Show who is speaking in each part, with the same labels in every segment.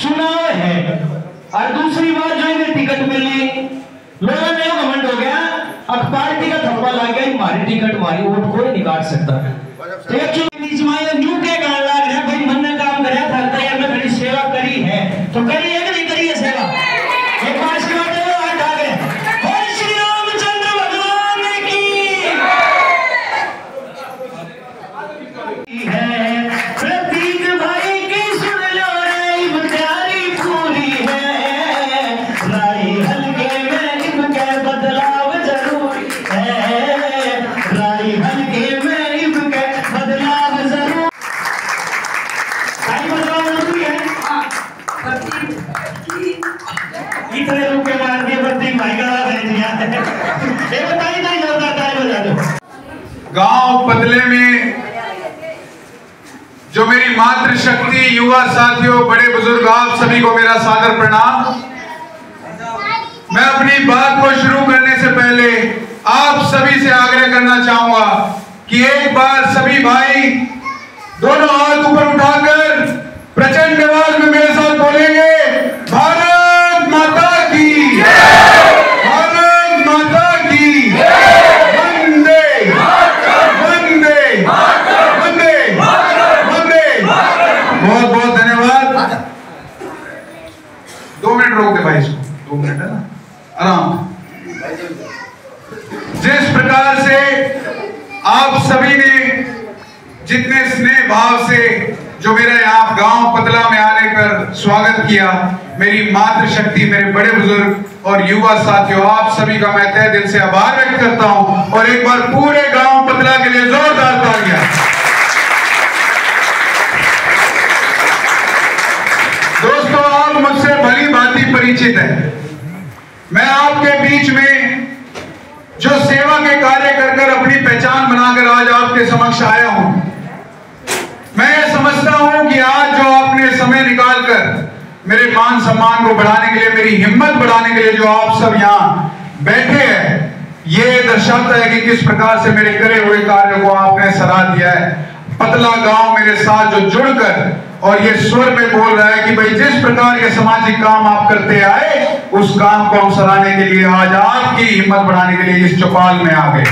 Speaker 1: चुनाव है। और दूसरी बात जो इन्हें टिकट मिली, लोगों ने घमंड हो गया, अब पार्टी का थप्पा लग गया, हमारी टिकट हमारी वोट कोई नहीं काट सकता। बीच में न्यू के गान लग रहा भाई, मन ने काम कराया था, हमने बड़ी सेवा करी है, तो करी है कि नहीं करी है सेवा? एक बार से बात है, हाथ आ गए, बोल श्री रामचंद्र भगवान की है। प्रतीक भाई की सुन लो रे, प्यारी पूरी है, राई हल्के में इनके बदलाव जरूरी है, राई हल्के में इनके बदलाव जरूरी। बदलाव जरूरी है। इतने रुपए मार दिए प्रतीक भाई का बताइए नहीं होता बजा दो।
Speaker 2: गांव पतले में जो मेरी मातृशक्ति, युवा साथियों, बड़े बुजुर्ग, आप सभी को मेरा सादर प्रणाम। मैं अपनी बात को शुरू करने से पहले आप सभी से आग्रह करना चाहूंगा कि एक बार सभी भाई दोनों हाथ ऊपर उठाकर प्रचंड आवाज में मेरे साथ बोलेंगे, भारत माता की, भारत माता की, वंदे वंदे वंदे वंदे। बहुत बहुत धन्यवाद। 2 मिनट रोक दे भाई इसको, 2 मिनट है ना, आराम। जिस प्रकार से आप सभी ने जितने स्नेह भाव से जो मेरा यहाँ गांव पतला में आने पर स्वागत किया, मेरी मातृशक्ति, मेरे बड़े बुजुर्ग और युवा साथियों, आप सभी का मैं तहे दिल से आभार व्यक्त करता हूं। और एक बार पूरे गांव पतला के लिए जोरदार तालियां। दोस्तों, आप मुझसे भली भांति परिचित हैं। मैं आपके बीच में जो सेवा के कार्य कर अपनी पहचान बनाकर आज आपके समक्ष आया हूं। मैं ये समझता हूं कि आज जो आपने समय निकालकर मेरे मान सम्मान को बढ़ाने के लिए, मेरी हिम्मत बढ़ाने के लिए जो आप सब यहाँ बैठे हैं, ये दर्शाता है कि किस प्रकार से मेरे करे हुए कार्य को आपने सराह दिया है। पतला गांव मेरे साथ जो जुड़कर और ये स्वर में बोल रहा है कि भाई जिस प्रकार के सामाजिक काम आप करते आए, उस काम को हम सराहने के लिए आज आपकी हिम्मत बढ़ाने के लिए इस चौपाल में आ गए।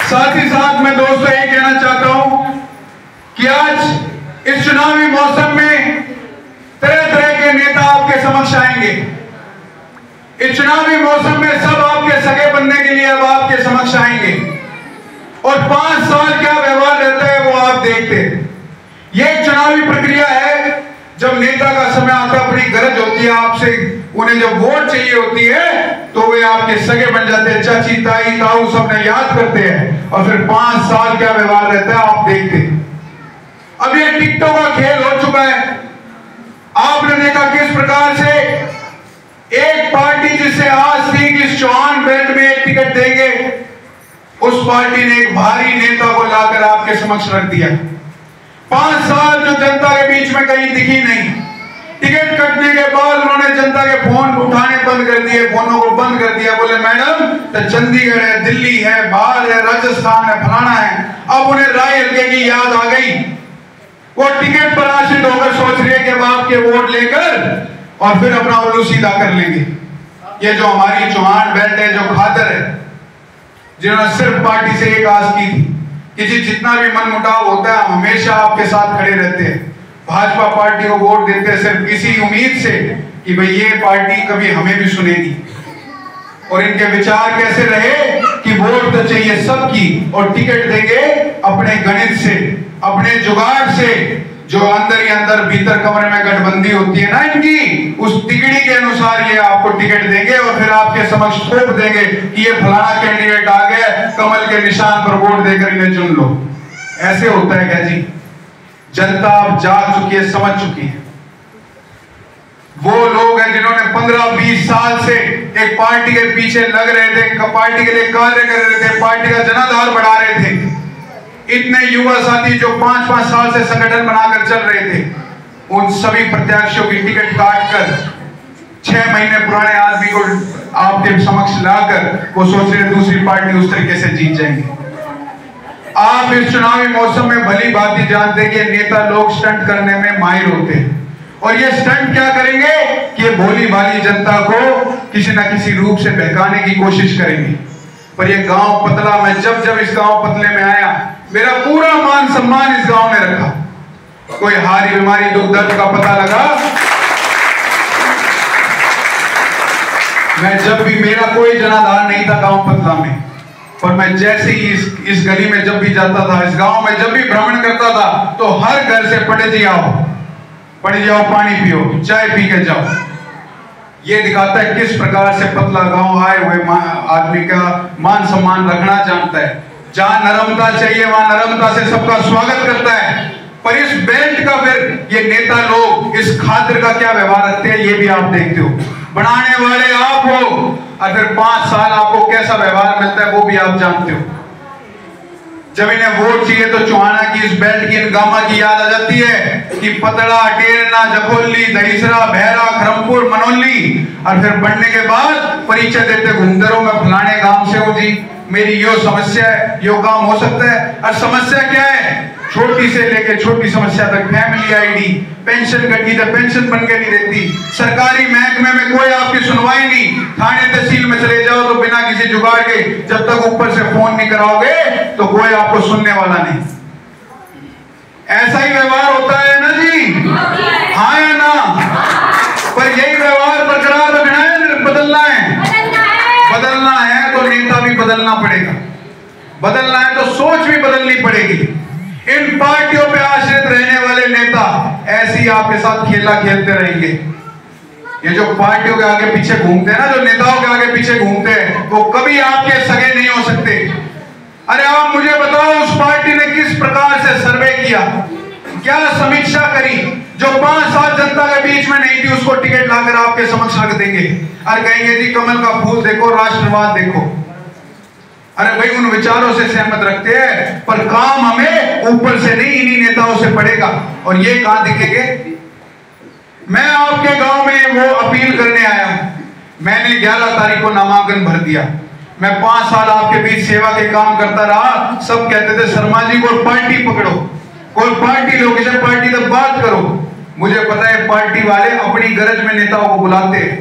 Speaker 2: साथ ही साथ मैं दोस्तों ये कहना चाहता हूं कि आज इस चुनावी मौसम में तरह तरह के नेता आपके समक्ष आएंगे। इस चुनावी मौसम में सब आपके सगे बनने के लिए अब आपके समक्ष आएंगे और 5 साल क्या व्यवहार रहता है वो आप देखते हैं। यह एक चुनावी प्रक्रिया है। जब नेता का समय आता है, अपनी गरज होती है आपसे, उन्हें जब वोट चाहिए होती है तो वे आपके सगे बन जाते हैं, चाची ताई ताऊ सबने याद करते हैं और फिर 5 साल क्या व्यवहार रहता है आप देखते हैं। अब ये टिकटों का खेल हो चुका है। आपने देखा किस प्रकार से एक पार्टी जिसे आज थी कि चौहान बेल्ट में एक टिकट देंगे, उस पार्टी ने एक भारी नेता को लाकर आपके समक्ष रख दिया। 5 साल जो जनता के बीच में कहीं दिखी नहीं। टिकट कटने के बाद उन्होंने जनता के फोन उठाने बंद कर दिए, फोनों को बंद कर दिया। बोले मैडम तो चंडीगढ़ है, दिल्ली है, बाहर है, राजस्थान है, फलाना है। अब उन्हें राय हल्के की याद आ गई। वो टिकट पर आश्रित होकर सोच रहे कि अब आपके वोट लेकर और फिर अपना उल्लू सीधा कर लेंगे। ये जो हमारी चौहान बेल्ट है, जो खादर है, जिन्होंने सिर्फ पार्टी से एक आस की थी कि जितना भी मनमुटाव होता है हम हमेशा आपके साथ खड़े रहते हैं। भाजपा पार्टी को वोट देते हैं सिर्फ इसी उम्मीद से कि भाई ये पार्टी कभी हमें भी सुनेगी। और इनके विचार कैसे रहे कि वोट तो चाहिए सबकी और टिकट देंगे अपने गणित से, अपने जुगाड़ से, जो अंदर ही अंदर भीतर कमरे में गठबंदी होती है ना इनकी, उस तिकड़ी के अनुसार ये आपको टिकट देंगे और फिर आपके समक्ष थोप देंगे कि ये फलाना कैंडिडेट आ गया, कमल के निशान पर वोट देकर इन्हें चुन लो। ऐसे होता है क्या जी? जनता अब जाग चुकी है, समझ चुकी है। वो लोग हैं जिन्होंने 15-20 साल से एक पार्टी के पीछे लग रहे थे, पार्टी के लिए कार्य कर रहे थे, पार्टी का जनाधार बढ़ा रहे थे। इतने युवा साथी जो 5-5 साल से संगठन बनाकर चल रहे थे, उन सभी प्रत्याशियों की टिकट काटकर 6 महीने पुराने आदमी को आपके समक्ष लाकर वो सोच रहे दूसरी पार्टी उस तरीके से जीत जाएंगे। आप इस चुनावी मौसम में भली भांति जानते हैं कि नेता लोग स्टंट करने में माहिर होते हैं, और ये स्टंट क्या करेंगे कि भोली भाली जनता को किसी ना किसी रूप से बहकाने की कोशिश करेंगे। पर ये गांव पतला, मैं जब इस गांव पतले में आया, मेरा पूरा मान सम्मान इस गांव में रखा। कोई हारी बीमारी दुख दर्द का पता लगा, मैं जब भी, मेरा कोई जनाधार नहीं था गांव पतला में, पर मैं जैसे ही इस गली में जब भी जाता था, इस गांव में जब भी भ्रमण करता था, तो हर घर से पढ़े जी आओ पानी पियो, चाय पी के जाओ। ये दिखाता है किस प्रकार से पतला गांव आए हुए आदमी का मान सम्मान रखना जानता है। जहां नरमता चाहिए वहां नरमता से सबका स्वागत करता है। पर इस बेल्ट का फिर ये नेता लोग इस खातिर का क्या व्यवहार रखते हैं, ये भी आप देखते हो। बनाने वाले आप हो, और फिर 5 साल आपको कैसा व्यवहार मिलता है वो भी आप जानते हो। जब इन्हें वोट चाहिए तो चौहाना की इस बेल्ट की, इन गामा की याद आ जाती है कि पतड़ा, टेरना, जखोली, दहीसरा, बहरा, खरमपुर, मनोली, और फिर बढ़ने के बाद परिचय देते घूमते रहो, मैं फलाने गांव से हूं जी, मेरी यो समस्या है, यो काम हो सकता है। और समस्या क्या है? छोटी से लेके छोटी समस्या तक, फैमिली आईडी, पेंशन कटी तो पेंशन बन के नहीं रहती, सरकारी महकमे में कोई आपकी सुनवाई नहीं, थाने तहसील में चले जाओ तो बिना किसी जुगाड़ के जब तक ऊपर से फोन नहीं कराओगे तो कोई आपको सुनने वाला नहीं। ऐसा ही व्यवहार होता है ना जी, हाँ या ना? पर यही व्यवहार बरकरार रखना है, बदलना है। बदलना है तो नेता भी बदलना पड़ेगा, बदलना है तो सोच भी बदलनी पड़ेगी। इन पार्टियों पे आश्रित रहने वाले नेता ऐसे ही आपके साथ खेला खेलते रहेंगे। ये जो पार्टियों के आगे पीछे घूमते हैं ना, जो नेताओं के आगे पीछे घूमते हैं, वो कभी आपके सगे नहीं हो सकते। अरे आप मुझे बताओ, उस पार्टी ने किस प्रकार से सर्वे किया, क्या समीक्षा करी, जो 5 साल जनता के बीच में नहीं थी, उसको टिकट लाकर आपके समक्ष रख देंगे और कहेंगे जी कमल का फूल देखो, राष्ट्रवाद देखो। अरे भाई, उन विचारों से सहमत रखते हैं, पर काम हमें ऊपर से नहीं, इन्हीं नेताओं से पड़ेगा। और ये कहां दिखेंगे? मैं आपके गांव में वो अपील करने आया हूं। मैंने 11 तारीख को नामांकन भर दिया। मैं 5 साल आपके बीच सेवा के काम करता रहा। सब कहते थे शर्मा जी कोई पार्टी पकड़ो, कोई पार्टी लो, किसी पार्टी तक बात करो। मुझे पता है पार्टी वाले अपनी गरज में नेताओं को बुलाते हैं।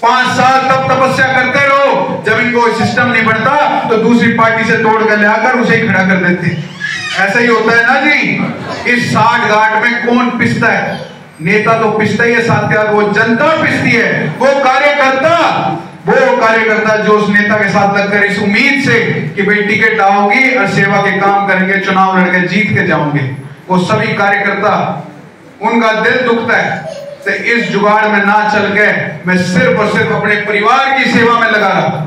Speaker 2: 5 साल तब तपस्या करते रहो, जब इनको सिस्टम नहीं बनता तो दूसरी पार्टी से तोड़ कर लाकर उसे ही खड़ा कर देते। ऐसा ही होता है ना जी। इस 60 घाट में कौन पिसता है? नेता तो पिसता ही है, साथ वो जनता पिसती है। वो कार्यकर्ता जो उस नेता के साथ लगकर इस उम्मीद से कि भाई टिकट आओगी और सेवा के काम करेंगे, चुनाव लड़के जीत के जाओगे, वो सभी कार्यकर्ता, उनका दिल दुखता है। तो इस जुगाड़ में ना चल के मैं सिर्फ और सिर्फ अपने परिवार की सेवा में लगा रहा,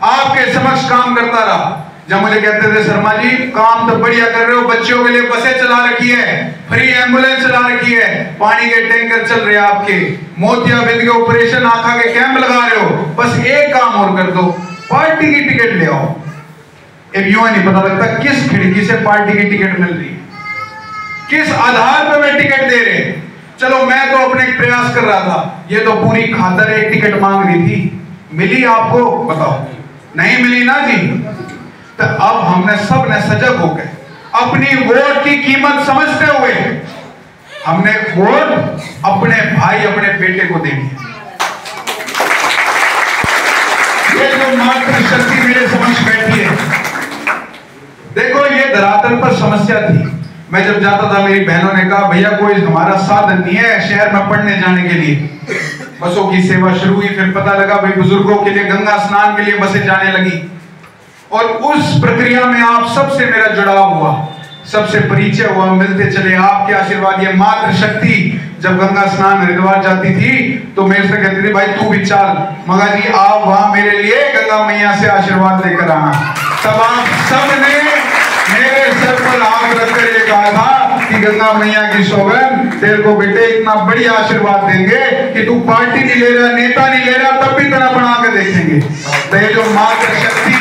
Speaker 2: आपके समक्ष काम करता रहा। जब मुझे कहते थे शर्मा जी काम तो बढ़िया कर रहे हो, बच्चों के लिए बसें चला रखी है, फ्री एम्बुलेंस चला रखी है, पानी के टैंकर चल रहे हैं आपके, मोतियाबिंद के ऑपरेशन, आंखा के कैंप लगा रहे हो, बस एक काम और कर दो, पार्टी की टिकट ले आओ। अब यूं नहीं पता लगता किस खिड़की से पार्टी की टिकट मिल रही है, किस आधार पर वे टिकट दे रहे हैं। चलो मैं तो अपने प्रयास कर रहा था, ये तो पूरी खातर एक टिकट मांग रही थी, मिली आपको? बताओ, नहीं मिली ना जी। तो अब हमने सब ने सजग हो गए, अपनी वोट की कीमत समझते हुए हमने वोट अपने भाई, अपने बेटे को देनी है। ये जो मातृशक्ति मेरे समक्ष बैठी है, देखो ये धरातल पर समस्या थी। मैं जब जाता था, मेरी बहनों ने कहा भैया कोई हमारा साधन नहीं है शहर में पढ़ने जाने के लिए। बसों की सेवा शुरू हुई, फिर पता लगा भाई बुजुर्गों के लिए गंगा स्नान के लिए बसें जाने लगी। और उस प्रक्रिया में आप सबसे मेरा जुड़ाव हुआ, सबसे परिचय हुआ, मिलते चले। आपके आशीर्वाद, ये मातृशक्ति जब गंगा स्नान हरिद्वार जाती थी तो मेरे से कहती थी भाई तू भी चल, मगा जी आप वहां मेरे लिए गंगा मैया से आशीर्वाद लेकर आना। तब आप सबने मेरे सर पर हाथ रखकर ये कहा था कि गंगा मैया की सौगंध, तेरे को बेटे इतना बढ़िया आशीर्वाद देंगे कि तू पार्टी नहीं ले रहा, नेता नहीं ले रहा, तब भी तरह बना के देखेंगे। तो ये जो मातृशक्ति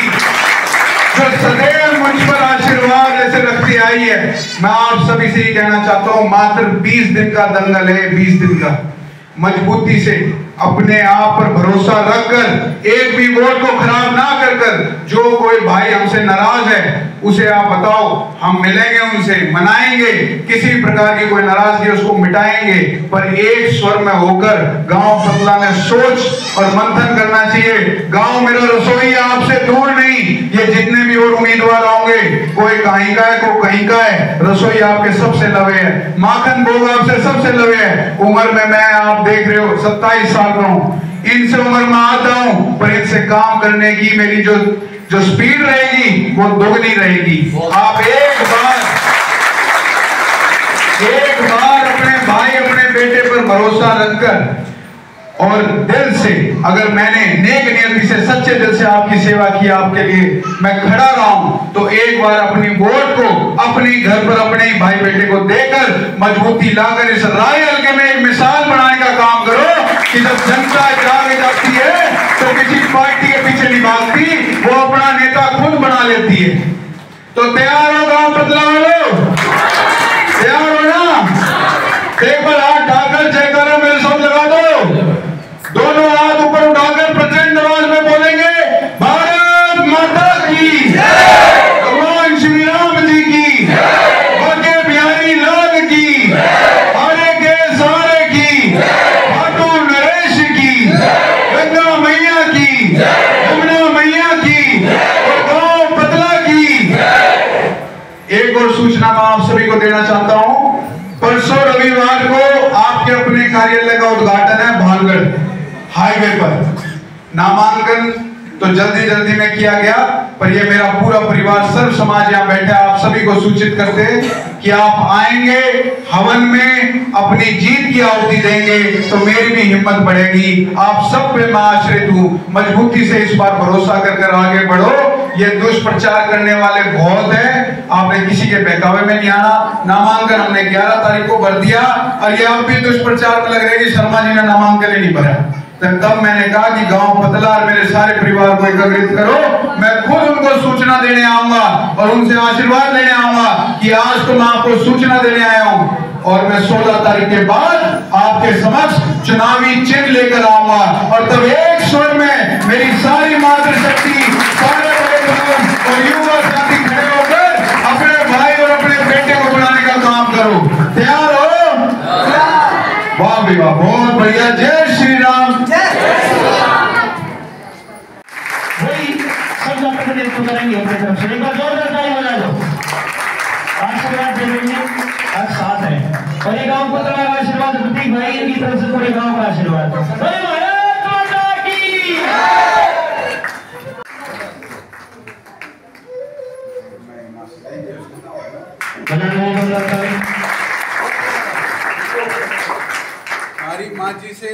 Speaker 2: जो सदैव मुझ पर आशीर्वाद ऐसे रखती आई है, मैं आप सभी से ही कहना चाहता हूं, मात्र 20 दिन का दंगल है, 20 दिन का। मजबूती से अपने आप पर भरोसा रखकर एक भी वोट को खराब ना कर जो कोई भाई हमसे नाराज है उसे आप बताओ, हम मिलेंगे, उनसे मनाएंगे, किसी प्रकार की कोई नाराजगी उसको मिटाएंगे, पर एक स्वर में होकर गांव पतला में सोच और मंथन करना चाहिए। गांव मेरा रसोई आपसे दूर नहीं, ये जितने भी और उम्मीदवार होंगे, कोई कहीं का है, कोई कहीं का है, रसोई आपके सबसे लवे है, माखन भोग आपसे सबसे लवे है। उम्र में मैं, आप देख रहे हो, 27 साल का हूं, इनसे उम्र में आता हूं, पर इनसे काम करने की मेरी जो स्पीड रहेगी वो दोगुनी रहेगी। आप एक बार अपने भाई, अपने बेटे पर भरोसा रखकर और दिल से, अगर मैंने नेक नियति से, सच्चे दिल से आपकी सेवा की, आपके लिए मैं खड़ा रहा हूं, तो एक बार अपनी वोट को अपने घर पर अपने ही भाई बेटे को देकर मजबूती लाकर इस राय हल्के में एक मिसाल बनाने का काम करो कि जब जनता जाग जाती है तो किसी पार्टी के पीछे नहीं भागती, वो अपना नेता खुद बना लेती है। तो तैयार हो गांव पतला वालों? तैयार हो ना? एक बार हाथ ढाकर जयकारा मेरे साथ लगा दो। दोनों हाथ ऊपर उठाकर प्रचंड आवाज में बोलेंगे, भारत माता की, भगवान श्री राम जी की, बाके बिहारी लाल की, हरे के सहारे की, खाटू नरेश की, गंगा मैया की, यमुना मैया की और गांव पतला की। एक और सूचना मैं आप सभी को देना चाहता हूं। परसों रविवार को आपके अपने कार्यालय का उद्घाटन है भालगढ़ हाईवे पर। नामांकन तो जल्दी में किया गया, पर ये मेरा पूरा परिवार, सर्व समाज यहाँ बैठा है, आप सभी को सूचित करते कि आप आएंगे, हवन में अपनी जीत की आहुति देंगे, तो मेरी भी हिम्मत बढ़ेगी। आप सब पे मैं आश्रित हूँ, मजबूती से इस बार भरोसा कर आगे बढ़ो। ये दुष्प्रचार करने वाले बहुत है, आपने किसी के बहकावे में नहीं आना। नामांकन हमने 11 तारीख को भर दिया और ये अब भी दुष्प्रचार में लग रहे कि शर्मा जी ने नामांकन ही नहीं भरा। तब मैंने कहा कि गांव पतला और मेरे सारे परिवार को एकत्रित करो, मैं खुद उनको सूचना देने आऊंगा और उनसे आशीर्वाद लेने आऊंगा कि आज तो मैं आपको सूचना देने आया हूं और मैं 16 तारीख के बाद आपके समक्ष चुनावी चिन्ह लेकर आऊंगा और तब एक स्वर में मेरी सारी मातृशक्ति, सारे और युवा साथी खड़े होकर अपने भाई और अपने बेटे को बनाने का काम करो। तैयार हो? वाह भी वाह, बहुत बढ़िया। जय श्री राम।
Speaker 1: वही सब लोग नेतृत्व करेंगे अपनी तरफ से। एक बार जोरदार ताली बजा दो। आशीर्वाद देंगे, आज साथ है और ये गांव को तरह आशीर्वाद प्रतीक भाई इनकी तरफ से पूरे गांव का आशीर्वाद। भारत माता की।
Speaker 2: हमारी माँ जी से